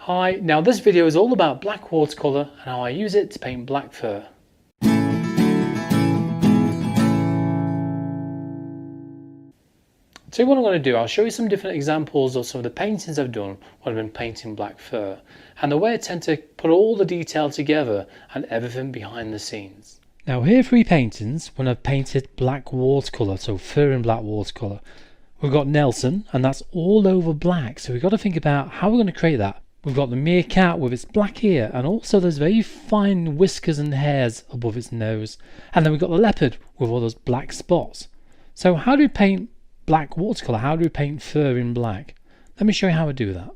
Hi, now this video is all about black watercolour and how I use it to paint black fur. So what I'm going to do, I'll show you some different examples of some of the paintings I've done when I've been painting black fur and the way I tend to put all the detail together and everything behind the scenes. Now here are 3 paintings when I've painted black watercolour, so fur in black watercolour. We've got Nelson and that's all over black, so we've got to think about how we're going to create that. We've got the meerkat with its black ear and also those very fine whiskers and hairs above its nose. And then we've got the leopard with all those black spots. So how do we paint black watercolour? How do we paint fur in black? Let me show you how I do that.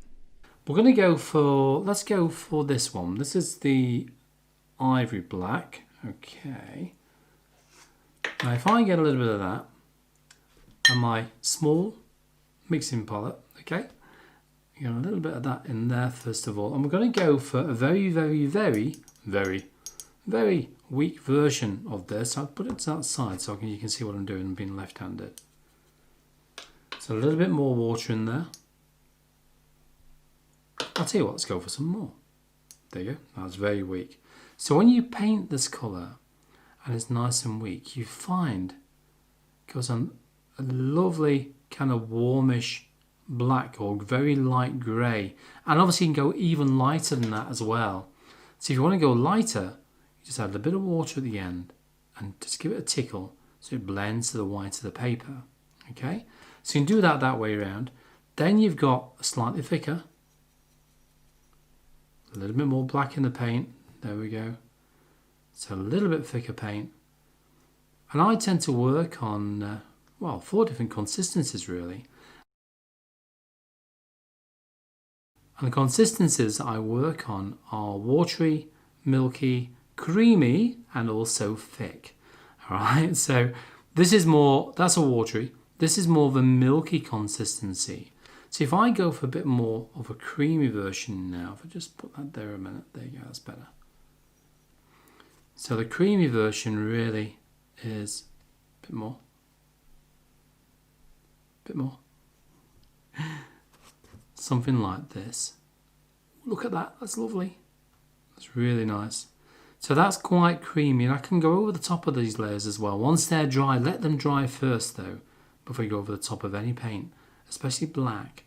We're going to go for, let's go for this one. This is the ivory black. Okay. Now if I get a little bit of that and my small mixing palette, okay, you know, a little bit of that in there first of all, and we're going to go for a very weak version of this. I'll put it to that side so you can see what I'm doing. I'm being left-handed. So a little bit more water in there. I'll tell you what, let's go for some more. There you go, that's very weak. So when you paint this colour and it's nice and weak, you find it goes on a lovely kind of warmish black or very light grey, and obviously you can go even lighter than that as well. So if you want to go lighter, you just add a bit of water at the end and just give it a tickle so it blends to the white of the paper. Okay, so you can do that way around. Then you've got a slightly thicker, a little bit more black in the paint. There we go. So a little bit thicker paint, and I tend to work on well, 4 different consistencies really. And the consistencies I work on are watery, milky, creamy, and also thick. Alright, so this is more, that's a watery, this is more of a milky consistency. So if I go for a bit more of a creamy version now, if I just put that there a minute, there you go, that's better. So the creamy version really is a bit more. Something like this. Look at that, that's lovely. That's really nice. So that's quite creamy, and I can go over the top of these layers as well. Once they're dry, let them dry first though, before you go over the top of any paint, especially black.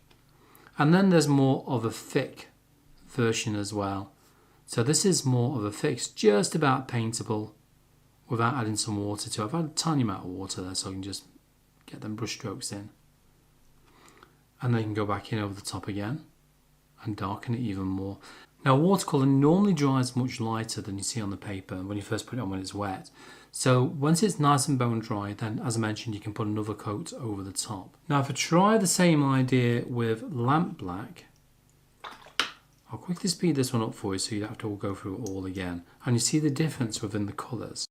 And then there's more of a thick version as well. So this is more of a thick, just about paintable without adding some water to it. I've had a tiny amount of water there so I can just get them brush strokes in. And then you can go back in over the top again and darken it even more. Now watercolour normally dries much lighter than you see on the paper when you first put it on when it's wet. So once it's nice and bone dry, then as I mentioned, you can put another coat over the top. Now if I try the same idea with lamp black, I'll quickly speed this one up for you so you don't have to go through it all again. And you see the difference within the colours.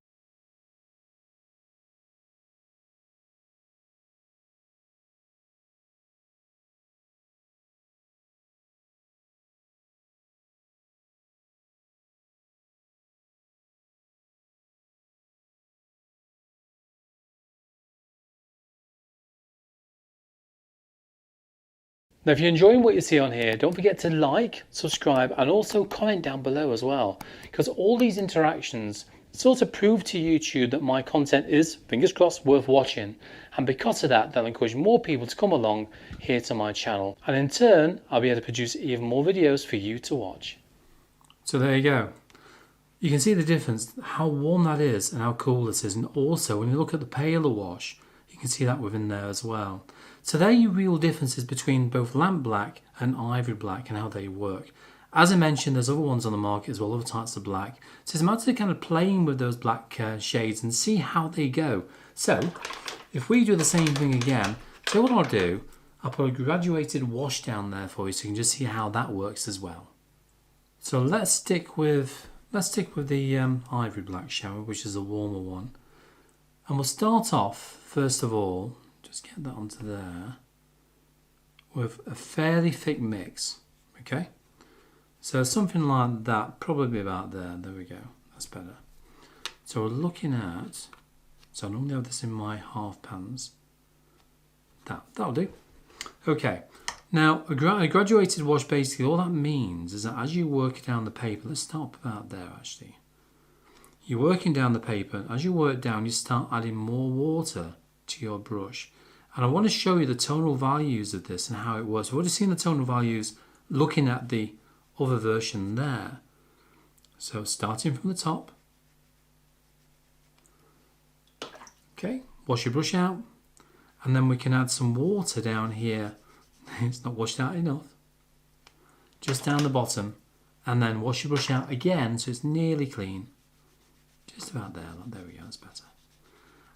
Now if you're enjoying what you see on here, don't forget to like, subscribe and also comment down below as well, because all these interactions sort of prove to YouTube that my content is, fingers crossed, worth watching, and because of that they'll encourage more people to come along here to my channel, and in turn I'll be able to produce even more videos for you to watch. So there you go. You can see the difference, how warm that is and how cool this is, and also when you look at the paler wash, you can see that within there as well. So there are your real differences between both lamp black and ivory black and how they work. As I mentioned, there's other ones on the market as well, other types of black. So it's a matter of kind of playing with those black shades and see how they go. So if we do the same thing again, so what I'll do, I'll put a graduated wash down there for you so you can just see how that works as well. So let's stick with the ivory black shower, which is a warmer one. And we'll start off, first of all, just get that onto there, with a fairly thick mix, okay? So something like that, probably about there, there we go, that's better. So we're looking at, so I normally have this in my half pans, that'll do. Okay, Now, a graduated wash, basically all that means is that as you work down the paper, let's stop about there actually. You're working down the paper. As you work down, you start adding more water to your brush. And I want to show you the tonal values of this and how it works. We've already seen the tonal values looking at the other version there. So starting from the top. Okay, wash your brush out. And then we can add some water down here. It's not washed out enough. Just down the bottom. And then wash your brush out again so it's nearly clean. Just about there. There we go, that's better.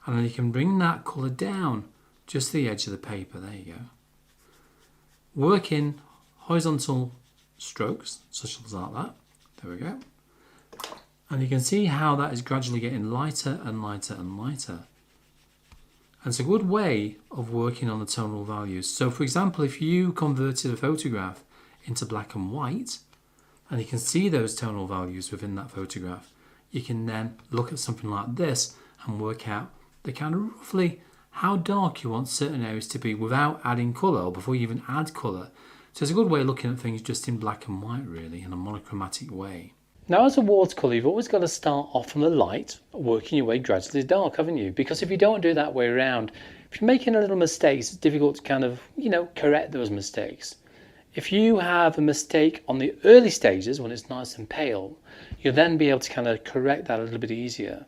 And then you can bring that colour down just the edge of the paper. There you go. Work in horizontal strokes, such as like that. There we go. And you can see how that is gradually getting lighter and lighter and lighter. And it's a good way of working on the tonal values. So for example, if you converted a photograph into black and white, and you can see those tonal values within that photograph, you can then look at something like this and work out the kind of roughly how dark you want certain areas to be without adding colour or before you even add colour. So it's a good way of looking at things just in black and white really, in a monochromatic way. Now as a watercolour, you've always got to start off from the light, working your way gradually to dark, haven't you? Because if you don't do it that way around, if you're making a little mistakes, it's difficult to kind of, correct those mistakes. If you have a mistake on the early stages when it's nice and pale, you'll then be able to kind of correct that a little bit easier.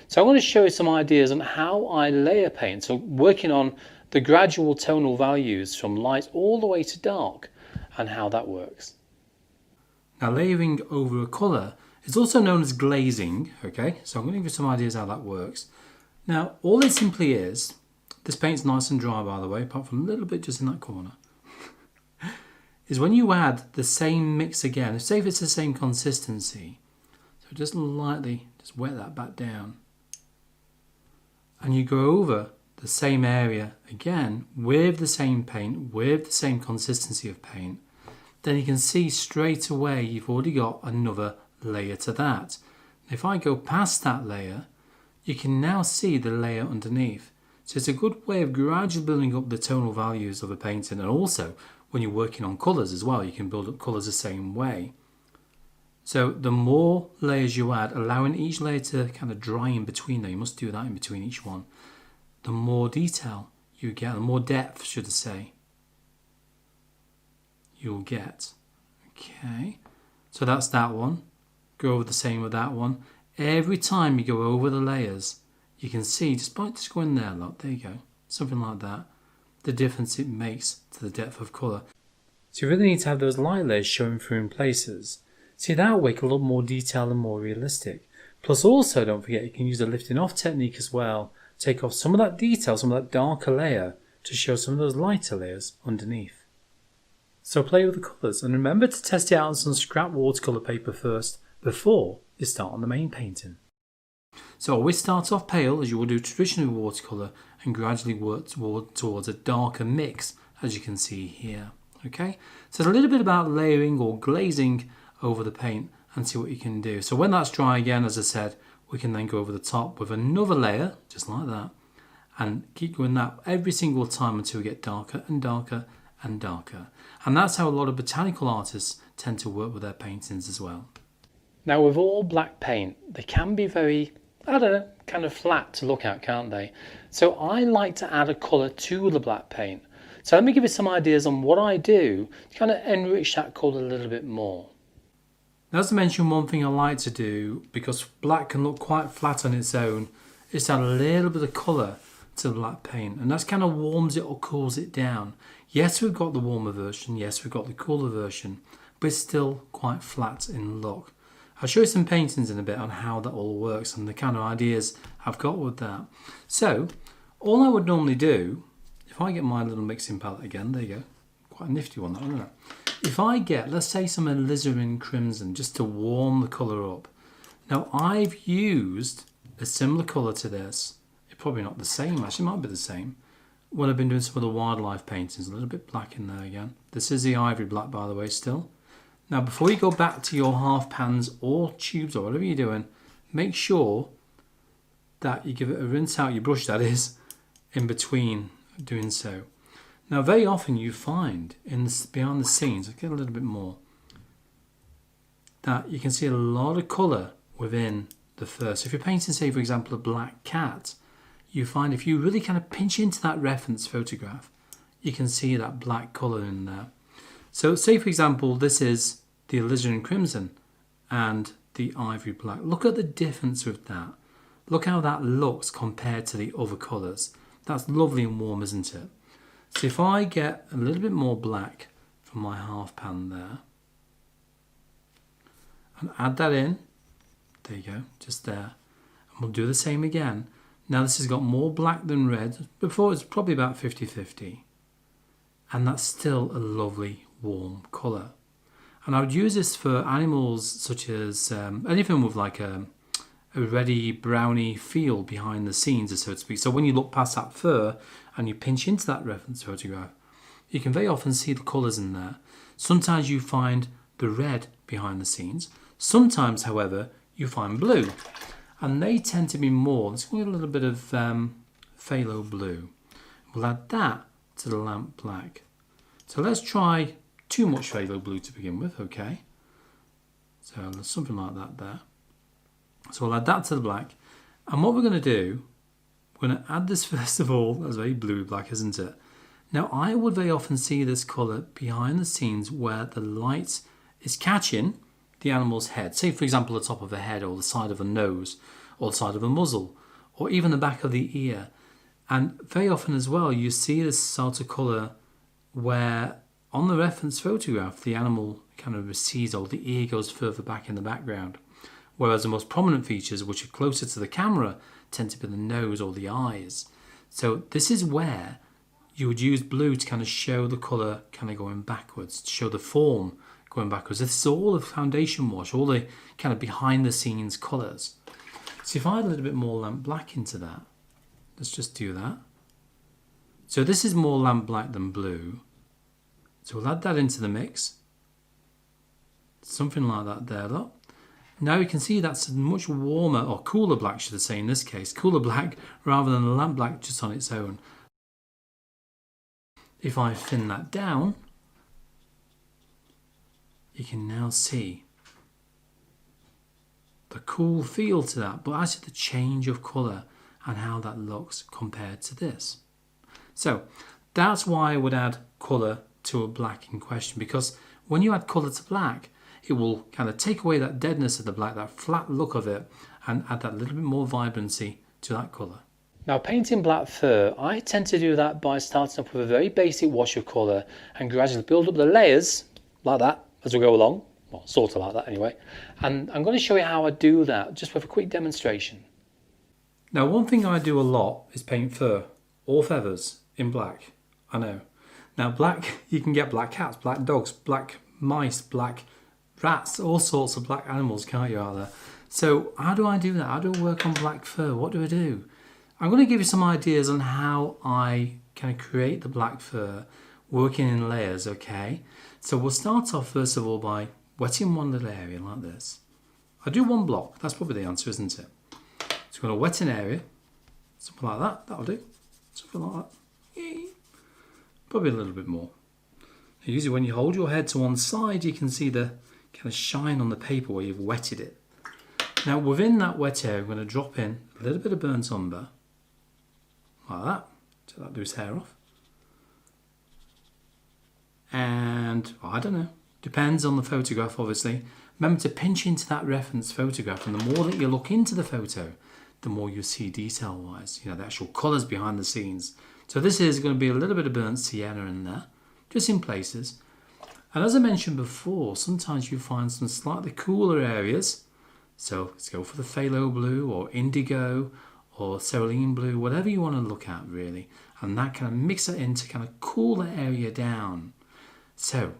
So I want to show you some ideas on how I layer paint. So working on the gradual tonal values from light all the way to dark and how that works. Now layering over a colour is also known as glazing, okay? So I'm going to give you some ideas how that works. Now all it simply is, this paint's nice and dry by the way, apart from a little bit just in that corner, is when you add the same mix again, say if it's the same consistency, so just lightly just wet that back down, and you go over the same area again with the same paint, with the same consistency of paint, then you can see straight away you've already got another layer to that. If I go past that layer, you can now see the layer underneath. So it's a good way of gradually building up the tonal values of a painting, and also when you're working on colours as well, you can build up colours the same way. So the more layers you add, allowing each layer to kind of dry in between there, you must do that in between each one, the more detail you get, the more depth, should I say, you'll get. Okay, so that's that one. Go over the same with that one. Every time you go over the layers, you can see, just go in there, look, there you go, something like that, the difference it makes to the depth of colour. So you really need to have those light layers showing through in places. See, that way it can look more detailed and more realistic. Plus also, don't forget, you can use the lifting off technique as well. Take off some of that detail, some of that darker layer, to show some of those lighter layers underneath. So play with the colours, and remember to test it out on some scrap watercolour paper first, before you start on the main painting. So always start off pale, as you will do traditionally with watercolour, and gradually work towards a darker mix, as you can see here. Okay, so it's a little bit about layering or glazing over the paint and see what you can do. So when that's dry again, as I said, we can then go over the top with another layer, just like that, and keep doing that every single time until we get darker and darker and darker. And that's how a lot of botanical artists tend to work with their paintings as well. Now with all black paint, they can be very, kind of flat to look at, can't they? So I like to add a colour to the black paint. So let me give you some ideas on what I do to kind of enrich that colour a little bit more. Now, as I mentioned, one thing I like to do, because black can look quite flat on its own, is to add a little bit of colour to the black paint, and that kind of warms it or cools it down. Yes, we've got the warmer version, yes, we've got the cooler version, but it's still quite flat in look. I'll show you some paintings in a bit on how that all works and the kind of ideas I've got with that. So, all I would normally do, if I get my little mixing palette again, there you go, quite a nifty one, that, isn't it? If I get, let's say, some alizarin crimson just to warm the colour up. Now I've used a similar colour to this. It's probably not the same, actually it might be the same. When I've been doing some of the wildlife paintings, a little bit black in there again. This is the ivory black, by the way, still. Now before you go back to your half pans or tubes or whatever you're doing, make sure that you give it a rinse out your brush, that is, in between doing so. Now very often you find behind the scenes, I'll get a little bit more, that you can see a lot of colour within the fur. So if you're painting, say for example, a black cat, you find if you really kind of pinch into that reference photograph, you can see that black colour in there. So say for example, this is the alizarin crimson and the ivory black. Look at the difference with that. Look how that looks compared to the other colours. That's lovely and warm, isn't it? So if I get a little bit more black from my half pan there, and add that in, there you go, just there. And we'll do the same again. Now this has got more black than red. Before it's probably about 50-50. And that's still a lovely warm colour. And I would use this for animals such as anything with like a reddy browny feel behind the scenes, so to speak. So when you look past that fur and you pinch into that reference photograph, you can very often see the colours in there. Sometimes you find the red behind the scenes. Sometimes, however, you find blue. And they tend to be more, let's get a little bit of phthalo blue. We'll add that to the lamp black. So let's try too much phthalo blue to begin with, okay? So something like that there. So we'll add that to the black. And what we're going to do, we're going to add this first of all. That's very blue black, isn't it? Now I would very often see this colour behind the scenes where the light is catching the animal's head. Say for example the top of the head or the side of a nose or the side of a muzzle or even the back of the ear. And very often as well you see this sort of colour where on the reference photograph the animal kind of recedes or the ear goes further back in the background. Whereas the most prominent features, which are closer to the camera, tend to be the nose or the eyes. So this is where you would use blue to kind of show the colour kind of going backwards, to show the form going backwards. This is all the foundation wash, all the kind of behind the scenes colours. So if I add a little bit more lamp black into that, let's just do that. So this is more lamp black than blue. So we'll add that into the mix. Something like that there, look. Now you can see that's a much warmer, or cooler black should I say in this case, cooler black rather than a lamp black just on its own. If I thin that down, you can now see the cool feel to that, but actually the change of colour and how that looks compared to this. So that's why I would add colour to a black in question, because when you add colour to black, it will kind of take away that deadness of the black, that flat look of it, and add that little bit more vibrancy to that colour. Now painting black fur, I tend to do that by starting off with a very basic wash of colour and gradually build up the layers like that as we go along, well sort of like that anyway, and I'm going to show you how I do that just with a quick demonstration. Now one thing I do a lot is paint fur or feathers in black, I know. Now black, you can get black cats, black dogs, black mice, black rats, all sorts of black animals, can't you, out there? So how do I do that? How do I work on black fur? What do I do? I'm going to give you some ideas on how I kind of create the black fur working in layers, okay? So we'll start off first of all by wetting one little area like this. I do one block, that's probably the answer, isn't it? So we're going to wet an area, something like that, that'll do. Something like that. Yay. Probably a little bit more. Usually when you hold your head to one side, you can see the kind of shine on the paper where you've wetted it. Now within that wet area, I'm going to drop in a little bit of burnt umber, like that, so that loose hair off. And I don't know, depends on the photograph obviously. Remember to pinch into that reference photograph, and the more that you look into the photo, the more you see detail wise, you know, the actual colours behind the scenes. So this is going to be a little bit of burnt sienna in there, just in places. And as I mentioned before, sometimes you find some slightly cooler areas. So let's go for the phthalo blue or indigo or cerulean blue, whatever you want to look at really. And that kind of mix it in to kind of cool the area down. So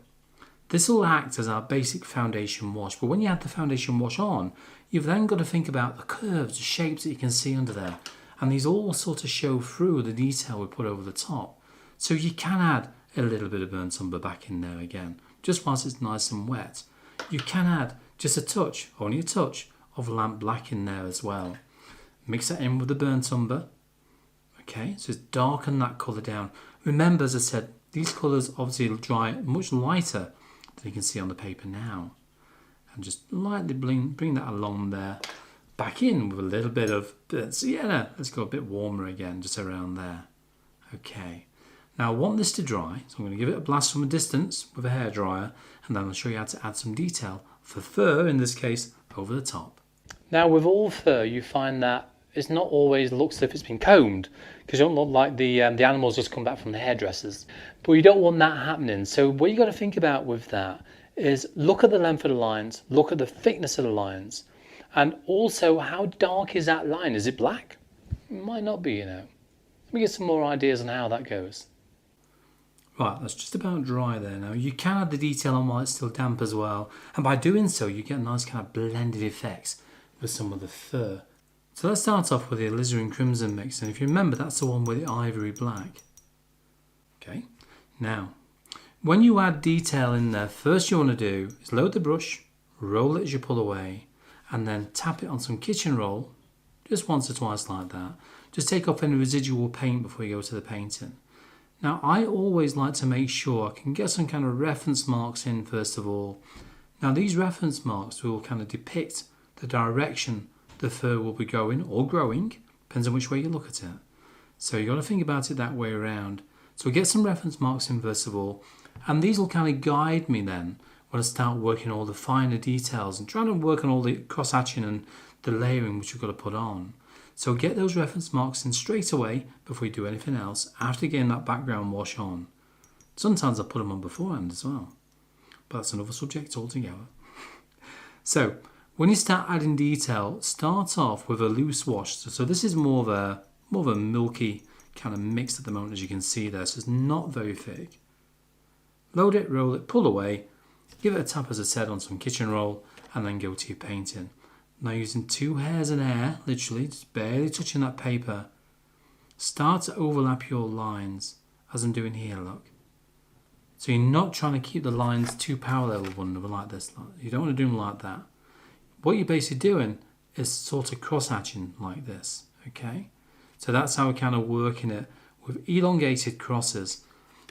this will act as our basic foundation wash. But when you add the foundation wash on, you've then got to think about the curves, the shapes that you can see under there. And these all sort of show through the detail we put over the top. So you can add a little bit of burnt umber back in there again, just whilst it's nice and wet. You can add just a touch, only a touch, of lamp black in there as well. Mix that in with the burnt umber. Okay, so it's darken that colour down. Remember, as I said, these colours obviously dry much lighter than you can see on the paper now. And just lightly bring that along there, back in with a little bit of sienna. Let's go a bit warmer again, just around there. Okay. Now I want this to dry, so I'm going to give it a blast from a distance with a hairdryer, and then I'll show you how to add some detail for fur, in this case, over the top. Now with all fur, you find that it's not always looks as if it's been combed, because you don't look like the animals just come back from the hairdressers. But you don't want that happening. So what you got to think about with that is look at the length of the lines, look at the thickness of the lines, and also how dark is that line? Is it black? It might not be, you know. Let me get some more ideas on how that goes. Right, that's just about dry there now. You can add the detail on while it's still damp as well, and by doing so you get nice kind of blended effects with some of the fur. So let's start off with the alizarin crimson mix, and if you remember, that's the one with the ivory black. Okay, now when you add detail in there, first you want to do is load the brush, roll it as you pull away, and then tap it on some kitchen roll, just once or twice like that. Just take off any residual paint before you go to the painting. Now I always like to make sure I can get some kind of reference marks in first of all. Now these reference marks will kind of depict the direction the fur will be going or growing, depends on which way you look at it. So you've got to think about it that way around. So we'll get some reference marks in first of all, and these will kind of guide me then when I start working all the finer details and trying to work on all the cross-hatching and the layering which we've got to put on. So get those reference marks in straight away before you do anything else, after getting that background wash on. Sometimes I put them on beforehand as well, but that's another subject altogether. So when you start adding detail, start off with a loose wash. So this is more of a milky kind of mix at the moment, as you can see there, so it's not very thick. Load it, roll it, pull away, give it a tap as I said on some kitchen roll, and then go to your painting. Now using 2 hairs of air, literally, just barely touching that paper, start to overlap your lines, as I'm doing here, look. So you're not trying to keep the lines too parallel with one another like this. You don't want to do them like that. What you're basically doing is sort of cross-hatching like this, okay? So that's how we're kind of working it with elongated crosses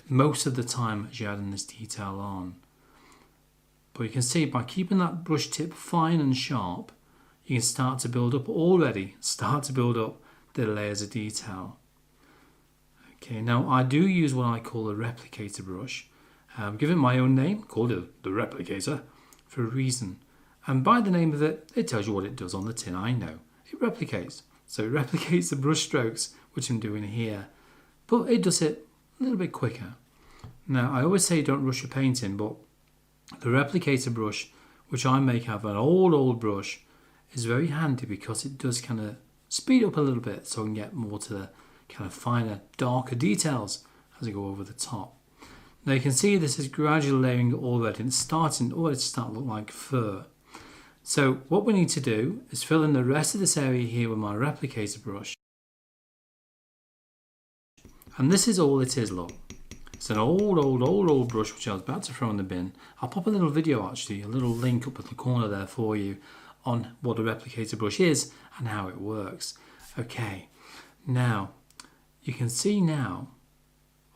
most of the time as you're adding this detail on. But you can see by keeping that brush tip fine and sharp, you can start to build up the layers of detail. Okay, now I do use what I call a replicator brush. Give it my own name, called it the replicator, for a reason. And by the name of it, it tells you what it does on the tin, I know. It replicates. So it replicates the brush strokes, which I'm doing here. But it does it a little bit quicker. Now, I always say don't rush your painting, but the replicator brush, which I make out of an old brush, is very handy because it does kind of speed up a little bit so I can get more to the kind of finer, darker details as I go over the top. Now you can see this is gradually layering already and it's starting already to start to look like fur. So what we need to do is fill in the rest of this area here with my replicator brush. And this is all it is, look. It's an old brush which I was about to throw in the bin. I'll pop a little video actually, a little link up at the corner there for you on what a replicator brush is and how it works. Okay, now you can see now,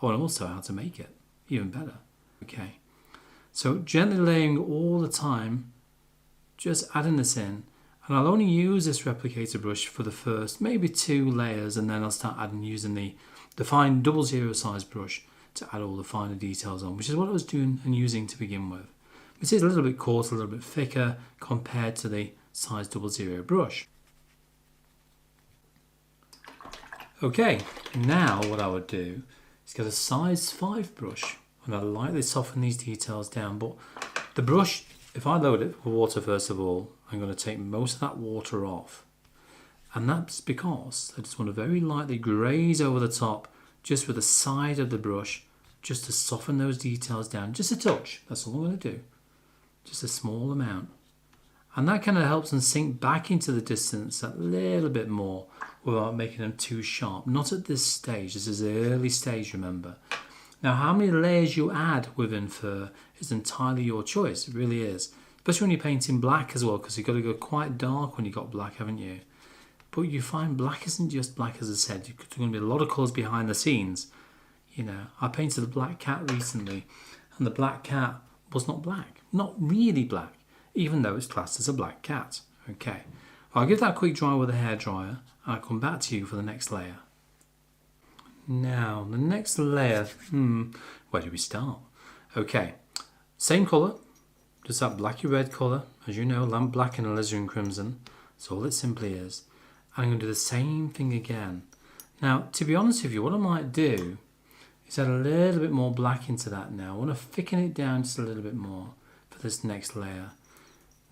and also how to make it even better. Okay, so gently layering all the time, just adding this in, and I'll only use this replicator brush for the first maybe 2 layers, and then I'll start using the fine 00 size brush to add all the finer details on, which is what I was doing and using to begin with. It is a little bit coarser, a little bit thicker compared to the size 00 brush. Okay, now what I would do is get a size 5 brush and I lightly soften these details down, but the brush, if I load it with water first of all, I'm going to take most of that water off, and that's because I just want to very lightly graze over the top just with the side of the brush, just to soften those details down, just a touch. That's all I'm going to do, just a small amount, and that kind of helps them sink back into the distance a little bit more without making them too sharp. Not at this stage. This is the early stage, remember. Now how many layers you add within fur is entirely your choice. It really is, especially when you're painting black as well, because you've got to go quite dark when you've got black, haven't you? But you find black isn't just black, as I said. There's going to be a lot of colours behind the scenes. You know, I painted a black cat recently, and the black cat was not black, not really black, even though it's classed as a black cat. Okay, I'll give that a quick dry with a hairdryer, and I'll come back to you for the next layer. Now, the next layer, where do we start? Okay, same colour, just that blacky red colour, as you know, lamp black and alizarin crimson. That's all it simply is. And I'm going to do the same thing again. Now, to be honest with you, what I might do is add a little bit more black into that now. I want to thicken it down just a little bit more for this next layer.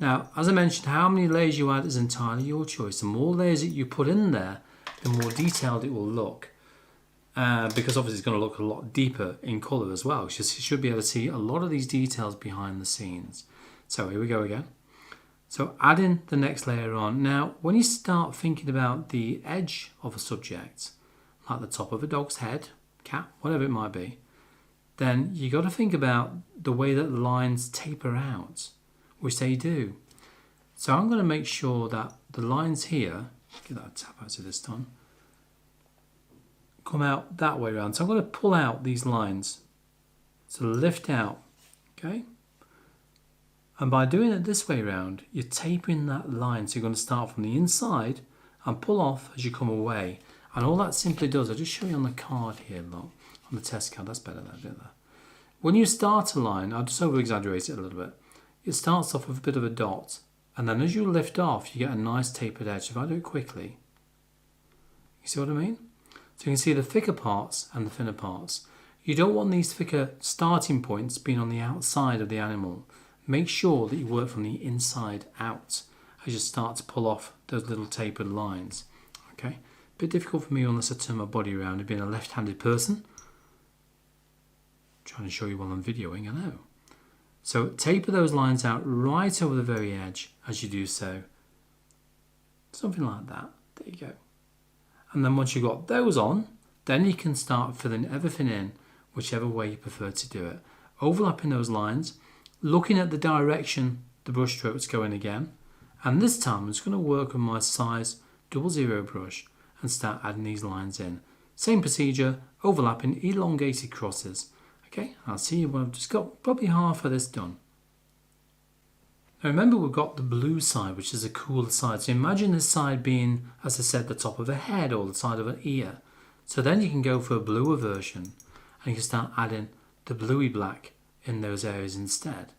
Now, as I mentioned, how many layers you add is entirely your choice. The more layers that you put in there, the more detailed it will look. Because obviously it's going to look a lot deeper in colour as well. You should be able to see a lot of these details behind the scenes. So here we go again. So adding the next layer on. Now, when you start thinking about the edge of a subject, like the top of a dog's head, cat, whatever it might be, then you got to think about the way that the lines taper out, which they do. So I'm going to make sure that the lines here, get that tap out to this time, come out that way around. So I'm going to pull out these lines, so lift out, okay? And by doing it this way around, you're tapering that line. So you're going to start from the inside and pull off as you come away. And all that simply does, I'll just show you on the card here, look, on the test card, that's better than that. When you start a line, I'll just over exaggerate it a little bit. It starts off with a bit of a dot, and then as you lift off, you get a nice tapered edge. If I do it quickly, you see what I mean? So you can see the thicker parts and the thinner parts. You don't want these thicker starting points being on the outside of the animal. Make sure that you work from the inside out as you start to pull off those little tapered lines. Okay, a bit difficult for me unless I turn my body around and being a left-handed person. I'm trying to show you while I'm videoing, I know. So taper those lines out right over the very edge as you do so. Something like that. There you go. And then once you've got those on, then you can start filling everything in whichever way you prefer to do it. Overlapping those lines, looking at the direction the brush stroke's going again, and this time I'm just going to work on my size 00 brush and start adding these lines in. Same procedure, overlapping, elongated crosses. Okay, I'll see you when I've just got probably half of this done. Now remember, we've got the blue side, which is a cooler side. So imagine this side being, as I said, the top of a head or the side of an ear. So then you can go for a bluer version and you can start adding the bluey black in those areas instead.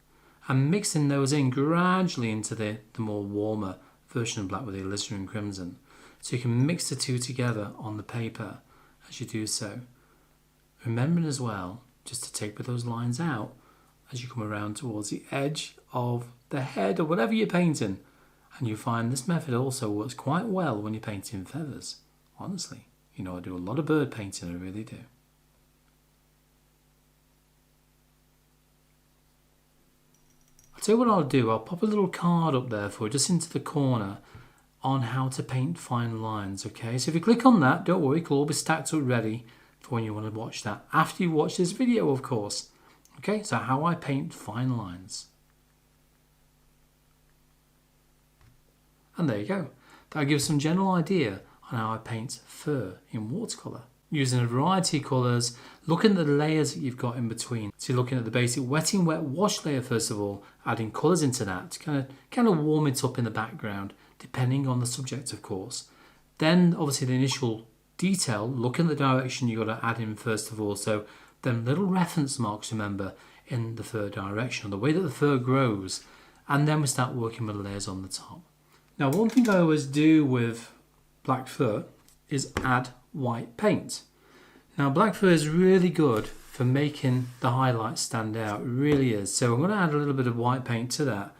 And mixing those in gradually into the more warmer version of black with the alizarin crimson. So you can mix the two together on the paper as you do so. Remembering as well, just to taper those lines out as you come around towards the edge of the head or whatever you're painting. And you find this method also works quite well when you're painting feathers. Honestly, you know, I do a lot of bird painting, I really do. I'll tell you what I'll do, I'll pop a little card up there for you, just into the corner, on how to paint fine lines, okay? So if you click on that, don't worry, it'll all be stacked up ready for when you want to watch that. After you watch this video, of course. Okay, so how I paint fine lines. And there you go. That gives some general idea on how I paint fur in watercolour. Using a variety of colours, looking at the layers that you've got in between. So you're looking at the basic wetting wet wash layer first of all, adding colours into that to kind of warm it up in the background, depending on the subject of course. Then obviously the initial detail, looking at the direction you've got to add in first of all. So then little reference marks, remember, in the fur direction, the way that the fur grows. And then we start working with the layers on the top. Now one thing I always do with black fur is add white paint. Now black fur is really good for making the highlights stand out, it really is. So I'm going to add a little bit of white paint to that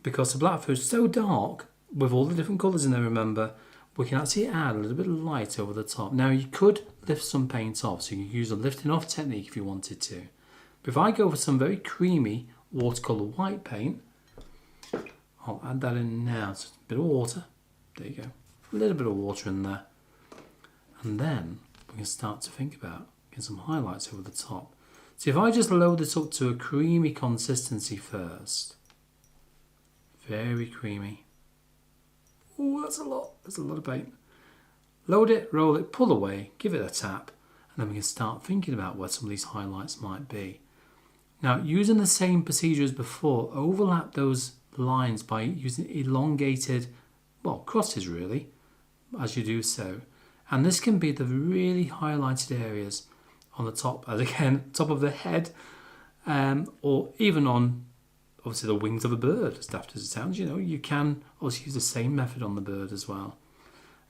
because the black fur is so dark with all the different colours in there, remember, we can actually add a little bit of light over the top. Now you could lift some paint off, so you can use a lifting off technique if you wanted to. But if I go for some very creamy watercolour white paint, I'll add that in now. So a bit of water, there you go, a little bit of water in there. And then we can start to think about getting some highlights over the top. So if I just load this up to a creamy consistency first, very creamy. Oh, that's a lot of paint. Load it, roll it, pull away, give it a tap, and then we can start thinking about where some of these highlights might be. Now, using the same procedure as before, overlap those lines by using elongated, well, crosses really, as you do so. And this can be the really highlighted areas on the top, as again, top of the head, or even on, obviously, the wings of a bird, as daft as it sounds. You know, you can also use the same method on the bird as well.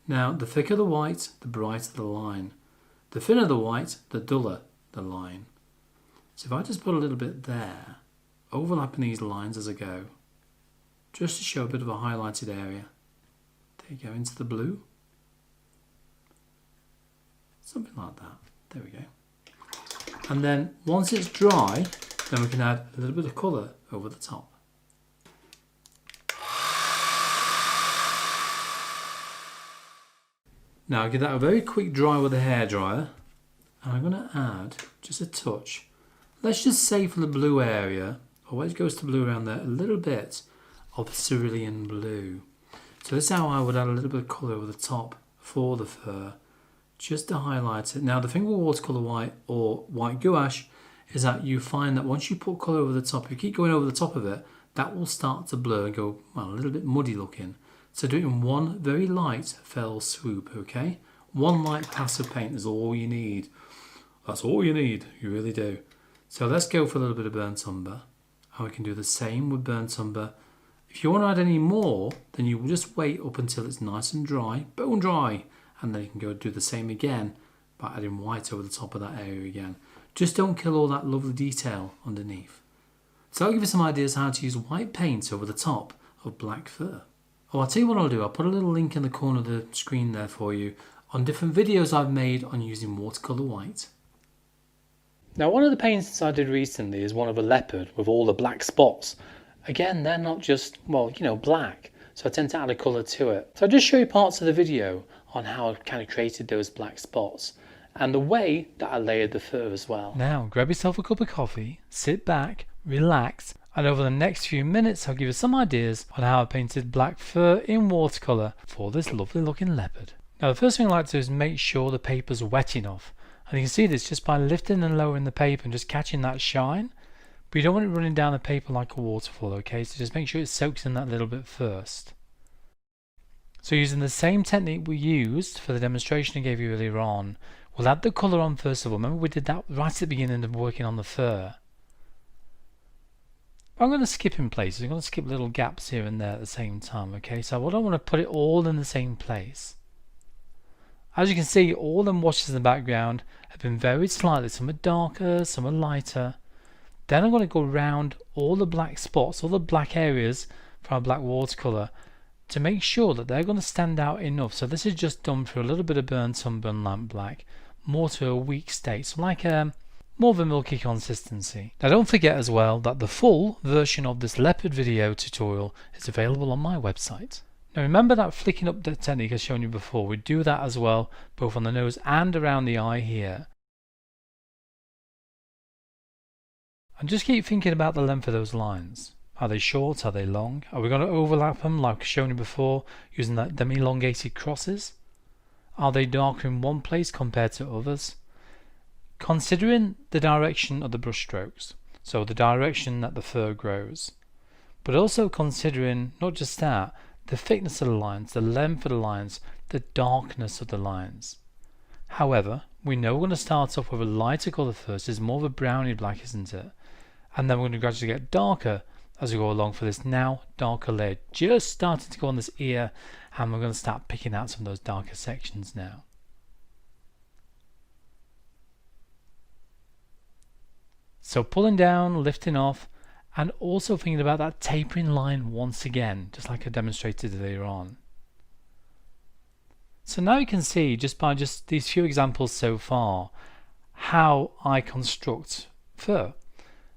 Now, the thicker the white, the brighter the line. The thinner the white, the duller the line. So if I just put a little bit there, overlapping these lines as I go, just to show a bit of a highlighted area. There you go, into the blue. Something like that. There we go. And then once it's dry, then we can add a little bit of colour over the top. Now give that a very quick dry with a hairdryer, and I'm going to add just a touch. Let's just say for the blue area, or where it goes to blue around there, a little bit of cerulean blue. So this is how I would add a little bit of colour over the top for the fur, just to highlight it. Now the thing with watercolour white or white gouache is that you find that once you put colour over the top, you keep going over the top of it, that will start to blur and go, well, a little bit muddy looking. So do it in one very light fell swoop, okay? One light pass of paint is all you need. That's all you need, you really do. So let's go for a little bit of burnt umber, and we can do the same with burnt umber. If you want to add any more, then you will just wait up until it's nice and dry, bone dry, and then you can go do the same again by adding white over the top of that area again. Just don't kill all that lovely detail underneath. So I'll give you some ideas how to use white paint over the top of black fur. Oh, I'll tell you what I'll do. I'll put a little link in the corner of the screen there for you on different videos I've made on using watercolour white. Now, one of the paintings I did recently is one of a leopard with all the black spots. Again, they're not just, well, you know, black. So I tend to add a colour to it. So I'll just show you parts of the video on how I kind of created those black spots and the way that I layered the fur as well. Now, grab yourself a cup of coffee, sit back, relax, and over the next few minutes I'll give you some ideas on how I painted black fur in watercolour for this lovely looking leopard. Now, the first thing I like to do is make sure the paper's wet enough. And you can see this just by lifting and lowering the paper and just catching that shine. But you don't want it running down the paper like a waterfall, okay? So just make sure it soaks in that little bit first. So using the same technique we used for the demonstration I gave you earlier on, we'll add the colour on first of all. Remember we did that right at the beginning of working on the fur. I'm going to skip in places. I'm going to skip little gaps here and there at the same time, okay? So I don't want to put it all in the same place. As you can see, all them washes in the background have been varied slightly. Some are darker, some are lighter. Then I'm going to go around all the black spots, all the black areas from our black watercolour to make sure that they're going to stand out enough. So this is just done for a little bit of burnt umber and lamp black, more to a weak state, so like more of a milky consistency. Now don't forget as well that the full version of this leopard video tutorial is available on my website. Now remember that flicking up the technique I've shown you before. We do that as well, both on the nose and around the eye here. And just keep thinking about the length of those lines. Are they short? Are they long? Are we going to overlap them like I've shown you before using them elongated crosses? Are they darker in one place compared to others? Considering the direction of the brush strokes, so the direction that the fur grows, but also considering not just that, the thickness of the lines, the length of the lines, the darkness of the lines. However, we know we're going to start off with a lighter colour first. It's more of a browny black, isn't it? And then we're going to gradually get darker as we go along for this now darker layer. Just starting to go on this ear, and we're going to start picking out some of those darker sections now. So pulling down, lifting off, and also thinking about that tapering line once again, just like I demonstrated earlier on. So now you can see, just by these few examples so far, how I construct fur.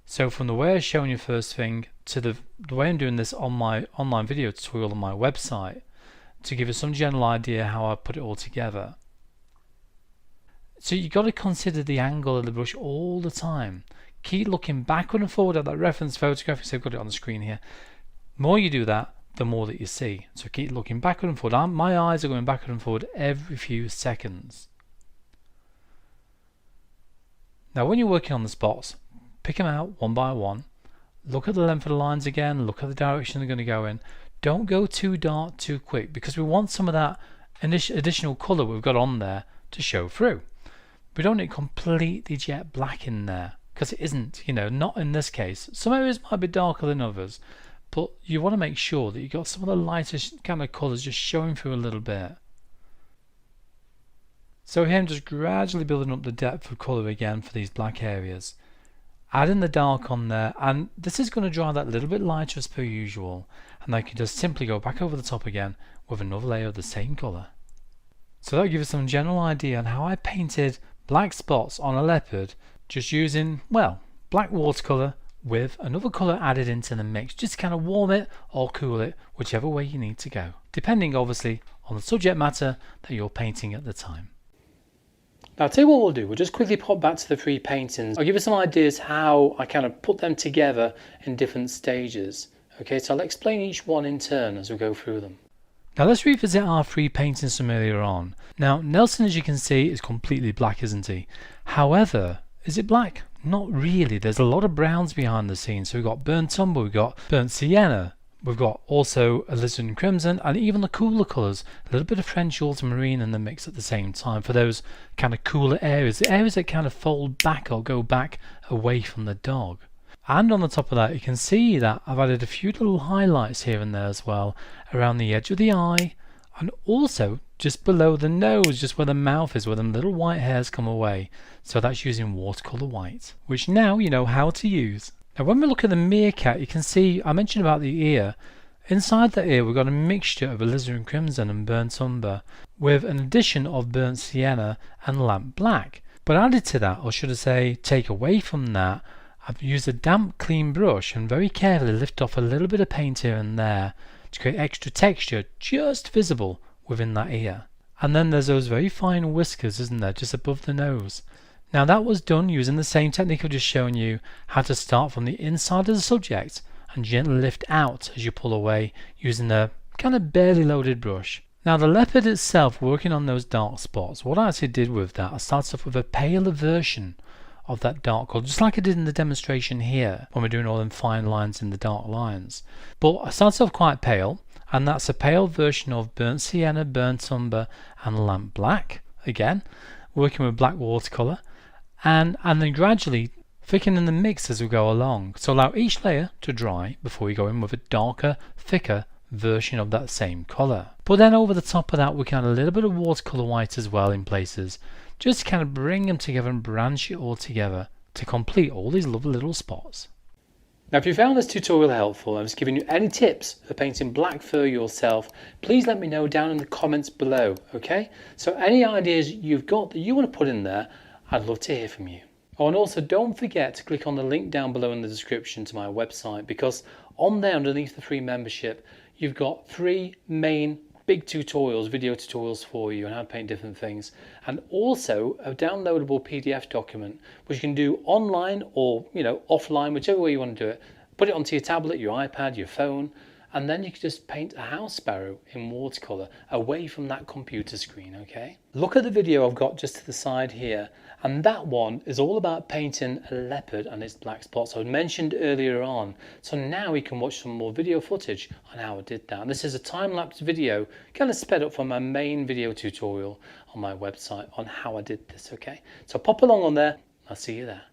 So from the way I've shown you first thing to the way I'm doing this on my online video tutorial on my website, to give you some general idea how I put it all together. So you've got to consider the angle of the brush all the time. Keep looking backward and forward at that reference photograph. So I've got it on the screen here. The more you do that, the more that you see. So keep looking backward and forward. My eyes are going backward and forward every few seconds. Now when you're working on the spots, pick them out one by one. Look at the length of the lines again, look at the direction they're going to go in. Don't go too dark too quick because we want some of that additional colour we've got on there to show through. We don't need completely jet black in there because it isn't, not in this case. Some areas might be darker than others, but you want to make sure that you've got some of the lightest kind of colours just showing through a little bit. So here I'm just gradually building up the depth of colour again for these black areas. Adding the dark on there, and this is going to dry that little bit lighter as per usual, and I can just simply go back over the top again with another layer of the same colour. So that'll give us some general idea on how I painted black spots on a leopard just using, well, black watercolour with another colour added into the mix, just to kind of warm it or cool it, whichever way you need to go, depending obviously on the subject matter that you're painting at the time. Now I'll tell you what we'll do, we'll just quickly pop back to the three paintings. I'll give you some ideas how I kind of put them together in different stages. Okay, so I'll explain each one in turn as we go through them. Now let's revisit our three paintings from earlier on. Now Nelson, as you can see, is completely black, isn't he? However, is it black? Not really. There's a lot of browns behind the scenes. So we've got burnt umber, we've got burnt sienna, we've got also alizarin crimson, and even the cooler colours, a little bit of French ultramarine in the mix at the same time for those kind of cooler areas, the areas that kind of fold back or go back away from the dog. And on the top of that, you can see that I've added a few little highlights here and there as well around the edge of the eye, and also just below the nose, just where the mouth is, where the little white hairs come away. So that's using watercolour white, which now you know how to use. Now when we look at the meerkat, you can see I mentioned about the ear. Inside the ear we've got a mixture of alizarin crimson and burnt umber with an addition of burnt sienna and lamp black. But added to that, or should I say take away from that, I've used a damp clean brush and very carefully lift off a little bit of paint here and there to create extra texture just visible within that ear. And then there's those very fine whiskers, isn't there, just above the nose. Now that was done using the same technique I've just shown you, how to start from the inside of the subject and gently lift out as you pull away using a kind of barely loaded brush. Now the leopard itself, working on those dark spots, what I actually did with that, I started off with a paler version of that dark colour, just like I did in the demonstration here when we're doing all them fine lines in the dark lines. But I started off quite pale, and that's a pale version of burnt sienna, burnt umber and lamp black, again working with black watercolour, and then gradually thickening the mix as we go along. So allow each layer to dry before you go in with a darker, thicker version of that same colour. But then over the top of that we can add a little bit of watercolour white as well in places, just to kind of bring them together and branch it all together to complete all these lovely little spots. Now if you found this tutorial helpful and I was giving you any tips for painting black fur yourself, please let me know down in the comments below, okay? So any ideas you've got that you want to put in there, I'd love to hear from you. Oh, and also don't forget to click on the link down below in the description to my website, because on there underneath the free membership you've got 3 main big tutorials, video tutorials for you on how to paint different things, and also a downloadable PDF document which you can do online or offline, whichever way you want to do it. Put it onto your tablet, your iPad, your phone, and then you can just paint a house sparrow in watercolour away from that computer screen, okay? Look at the video I've got just to the side here, and that one is all about painting a leopard and its black spots I mentioned earlier on. So now we can watch some more video footage on how I did that. And this is a time-lapse video, kind of sped up from my main video tutorial on my website on how I did this, okay? So pop along on there, I'll see you there.